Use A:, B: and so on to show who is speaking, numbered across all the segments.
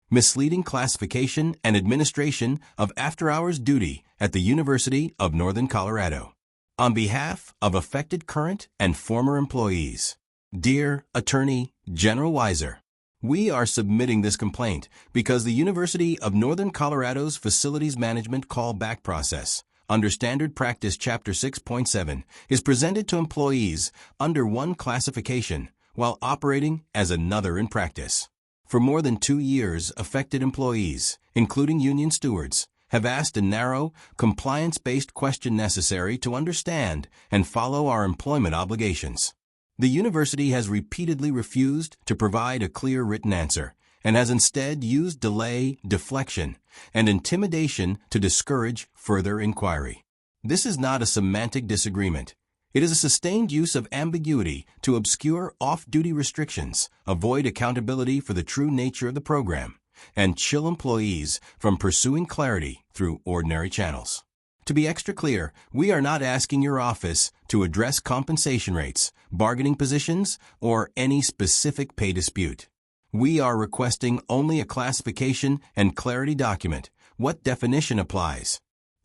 A: misleading classification and administration of after-hours duty at the University of Northern Colorado. On behalf of affected current and former employees, dear Attorney General Weiser, we are submitting this complaint because the University of Northern Colorado's Facilities Management Callback Process, under Standard Practice Chapter 6.7, is presented to employees under one classification while operating as another in practice. For more than 2 years, affected employees, including union stewards, have asked a narrow, compliance-based question necessary to understand and follow our employment obligations. The university has repeatedly refused to provide a clear written answer and has instead used delay, deflection, and intimidation to discourage further inquiry. This is not a semantic disagreement. It is a sustained use of ambiguity to obscure off-duty restrictions, avoid accountability for the true nature of the program, and chill employees from pursuing clarity through ordinary channels. To be extra clear, we are not asking your office to address compensation rates, bargaining positions, or any specific pay dispute. We are requesting only a classification and clarity document. What definition applies?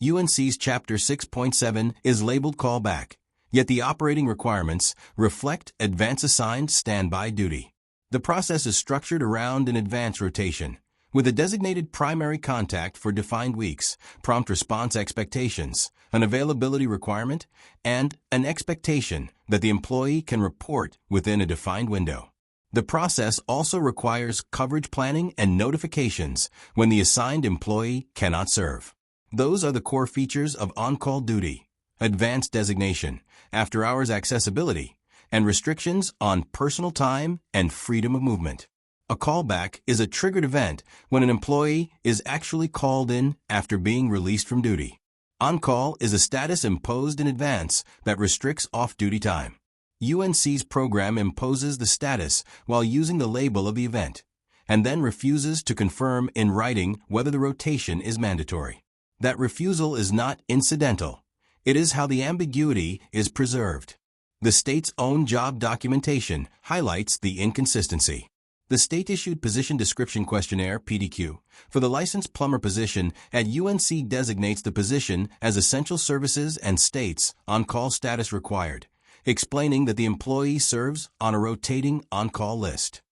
A: UNC's Chapter 6.7 is labeled callback, yet the operating requirements reflect advance assigned standby duty. The process is structured around an advance rotation, with a designated primary contact for defined weeks, prompt response expectations, an availability requirement, and an expectation that the employee can report within a defined window. The process also requires coverage planning and notifications when the assigned employee cannot serve. Those are the core features of on-call duty: advance designation, after-hours accessibility, and restrictions on personal time and freedom of movement. A callback is a triggered event when an employee is actually called in after being released from duty. On-call is a status imposed in advance that restricts off-duty time. UNC's program imposes the status while using the label of the event, and then refuses to confirm in writing whether the rotation is mandatory. That refusal is not incidental. It is how the ambiguity is preserved. The state's own job documentation highlights the inconsistency. The state-issued Position Description Questionnaire, PDQ, for the licensed plumber position at UNC designates the position as essential services and states on-call status required, explaining that the employee serves on a rotating on-call list.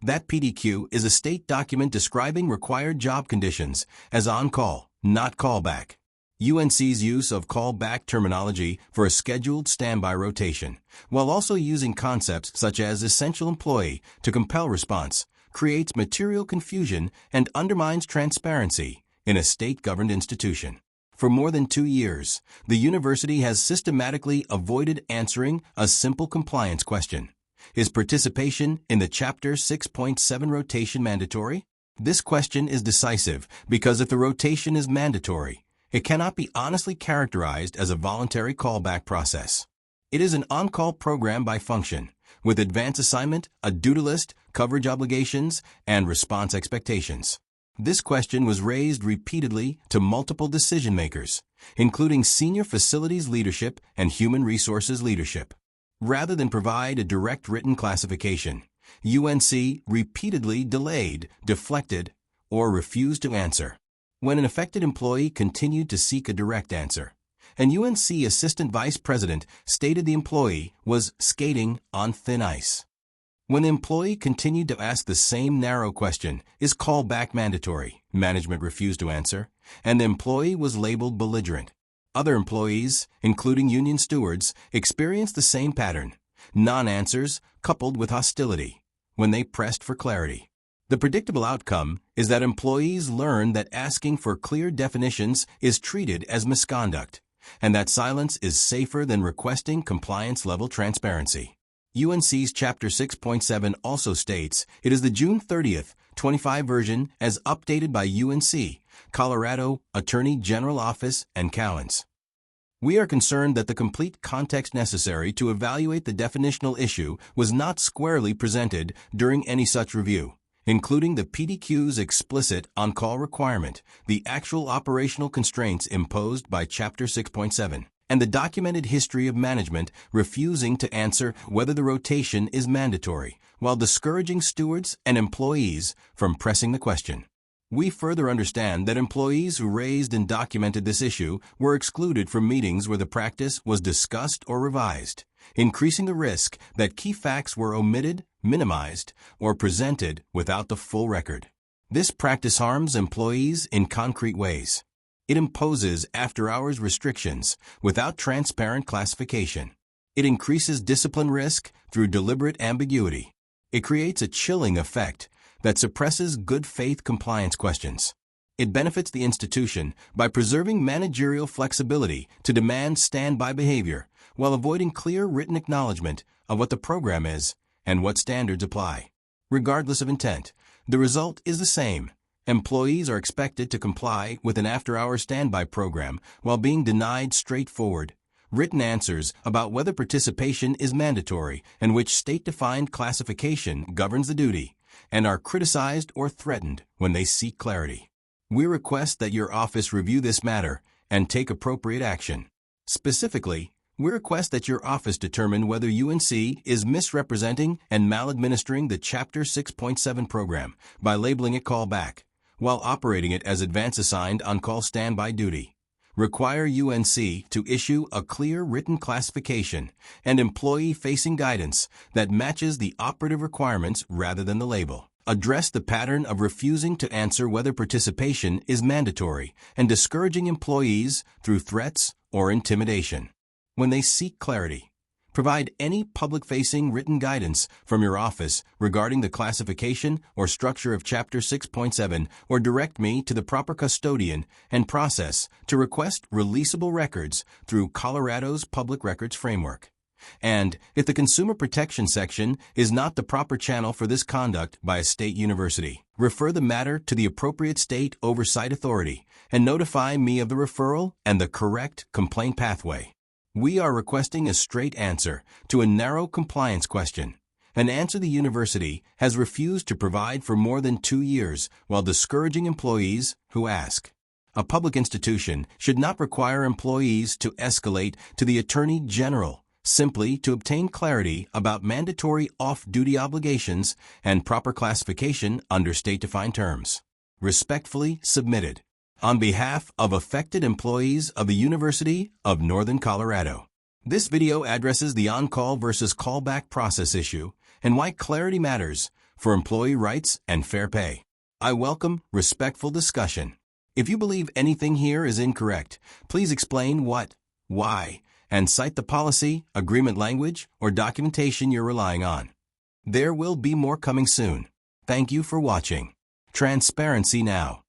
A: That PDQ is a state document describing required job conditions as on-call, not callback. UNC's use of callback terminology for a scheduled standby rotation, while also using concepts such as essential employee to compel response, creates material confusion and undermines transparency in a state-governed institution. For more than 2 years, the university has systematically avoided answering a simple compliance question. Is participation in the Chapter 6.7 rotation mandatory? This question is decisive because if the rotation is mandatory, it cannot be honestly characterized as a voluntary callback process. It is an on-call program by function, with advance assignment, a duty list, coverage obligations, and response expectations. This question was raised repeatedly to multiple decision-makers, including senior facilities leadership and human resources leadership. Rather than provide a direct written classification, UNC repeatedly delayed, deflected, or refused to answer. When an affected employee continued to seek a direct answer, an UNC assistant vice president stated the employee was skating on thin ice. When the employee continued to ask the same narrow question, is callback mandatory? Management refused to answer, and the employee was labeled belligerent. Other employees, including union stewards, experienced the same pattern: non-answers coupled with hostility when they pressed for clarity. The predictable outcome is that employees learn that asking for clear definitions is treated as misconduct, and that silence is safer than requesting compliance-level transparency. UNC's Chapter 6.7 also states it is the June 30th, 25 version as updated by UNC, Colorado Attorney General Office, and Cowens. We are concerned that the complete context necessary to evaluate the definitional issue was not squarely presented during any such review, including the PDQ's explicit on-call requirement, the actual operational constraints imposed by Chapter 6.7, and the documented history of management refusing to answer whether the rotation is mandatory, while discouraging stewards and employees from pressing the question. We further understand that employees who raised and documented this issue were excluded from meetings where the practice was discussed or revised, increasing the risk that key facts were omitted, minimized, or presented without the full record. This practice harms employees in concrete ways. It imposes after-hours restrictions without transparent classification. It increases discipline risk through deliberate ambiguity. It creates a chilling effect that suppresses good faith compliance questions. It benefits the institution by preserving managerial flexibility to demand standby behavior while avoiding clear written acknowledgement of what the program is and what standards apply. Regardless of intent, the result is the same. Employees are expected to comply with an after-hours standby program while being denied straightforward, written answers about whether participation is mandatory and which state-defined classification governs the duty, and are criticized or threatened when they seek clarity. We request that your office review this matter and take appropriate action. Specifically, we request that your office determine whether UNC is misrepresenting and maladministering the Chapter 6.7 program by labeling it callback, while operating it as advance assigned on-call standby duty. Require UNC to issue a clear written classification and employee-facing guidance that matches the operative requirements rather than the label. Address the pattern of refusing to answer whether participation is mandatory and discouraging employees through threats or intimidation. When they seek clarity, provide any public-facing written guidance from your office regarding the classification or structure of Chapter 6.7 or direct me to the proper custodian and process to request releasable records through Colorado's Public Records Framework. And if the Consumer Protection Section is not the proper channel for this conduct by a state university, refer the matter to the appropriate state oversight authority and notify me of the referral and the correct complaint pathway. We are requesting a straight answer to a narrow compliance question, an answer the university has refused to provide for more than 2 years while discouraging employees who ask. A public institution should not require employees to escalate to the Attorney General simply to obtain clarity about mandatory off-duty obligations and proper classification under state-defined terms. Respectfully submitted. On behalf of affected employees of the University of Northern Colorado. This video addresses the on-call versus callback process issue and why clarity matters for employee rights and fair pay. I welcome respectful discussion. If you believe anything here is incorrect, please explain what, why, and cite the policy, agreement language, or documentation you're relying on. There will be more coming soon. Thank you for watching. Transparency Now.